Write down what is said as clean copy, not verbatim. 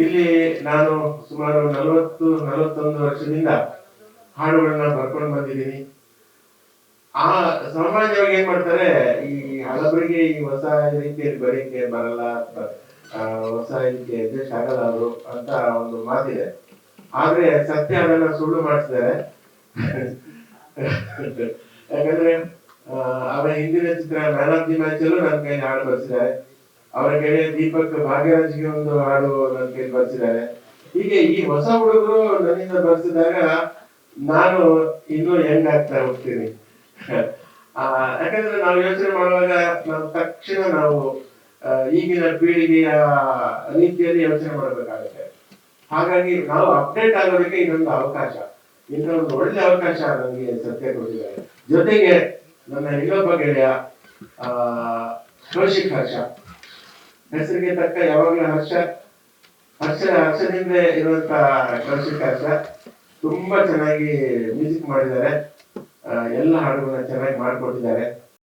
ಇಲ್ಲಿ ನಾನು ಸುಮಾರು 41 ವರ್ಷದಿಂದ ಹಾಡುಗಳನ್ನ ಬರ್ಕೊಂಡು ಬಂದಿದ್ದೀನಿ. ಆ ಸಾಮಾನ್ಯವಾಗಿ ಏನ್ ಮಾಡ್ತಾರೆ, ಈ ಹಳಬರಿಗೆ ಈ ಹೊಸ ರೀತಿಯಲ್ಲಿ ಬರೀಕೆ ಬರಲ್ಲ, ಹೊಸ ರೀತಿ ಅಡ್ಜಸ್ಟ್ ಆಗಲ್ಲ ಅವರು ಅಂತ ಒಂದು ಮಾತಿದೆ. ಆದ್ರೆ ಸತ್ಯ ಅದನ್ನ ಸುಳ್ಳು ಮಾಡಿಸಿದ್ದಾರೆ. ಯಾಕಂದ್ರೆ ಅವರ ಹಿಂದಿನ ಚಿತ್ರ ಮ್ಯಾನ್ ಆಫ್ ದಿ ಮ್ಯಾಚ್ ಅಲ್ಲೂ ನನ್ನ ಕೈಲಿ ಹಾಡು ಬರ್ಸಿದ್ದಾರೆ. ಅವರ ಗೆಳೆಯ ದೀಪಕ್ ಭಾಗ್ಯರಾಜ್ಗೆ ಒಂದು ಹಾಡು ನನ್ನ ಕೈಲಿ ಬರ್ಸಿದ್ದಾರೆ. ಹೀಗೆ ಈ ಹೊಸ ಹುಡುಗರು ನನ್ನಿಂದ ಬರ್ಸಿದಾಗ ನಾನು ಇನ್ನೂ ಹೆಂಗ್ ಆಗ್ತಾ ಹೋಗ್ತೀನಿ. ಯಾಕಂದ್ರೆ ನಾವು ಯೋಚನೆ ಮಾಡುವಾಗ ನಾವು ತಕ್ಷಣ ನಾವು ಈಗಿನ ಪೀಳಿಗೆಯ ರೀತಿಯಲ್ಲಿ ಯೋಚನೆ ಮಾಡಬೇಕಾಗುತ್ತೆ. ಹಾಗಾಗಿ ನಾವು ಅಪ್ಡೇಟ್ ಆಗೋದಕ್ಕೆ ಇದೊಂದು ಅವಕಾಶ, ಇನ್ನೊಂದು ಒಳ್ಳೆ ಅವಕಾಶ ನನಗೆ ಸತ್ಯ ಕೊಟ್ಟಿದ್ದಾರೆ. ಜೊತೆಗೆ ನನ್ನ ಇನ್ನೊಬ್ಬ ಗೆಳೆಯ ಕೌಶಿಕ್ ಹರ್ಷ, ಹೆಸರಿಗೆ ತಕ್ಕ ಯಾವಾಗಲೂ ಹರ್ಷದಿಂದ ಇರುವಂತ ಕೌಶಿಕ್ ಹರ್ಷ ತುಂಬಾ ಚೆನ್ನಾಗಿ ಮ್ಯೂಸಿಕ್ ಮಾಡಿದ್ದಾರೆ. ಎಲ್ಲ ಹಾಡುಗಳನ್ನ ಚೆನ್ನಾಗಿ ಮಾಡ್ಕೊಟ್ಟಿದ್ದಾರೆ.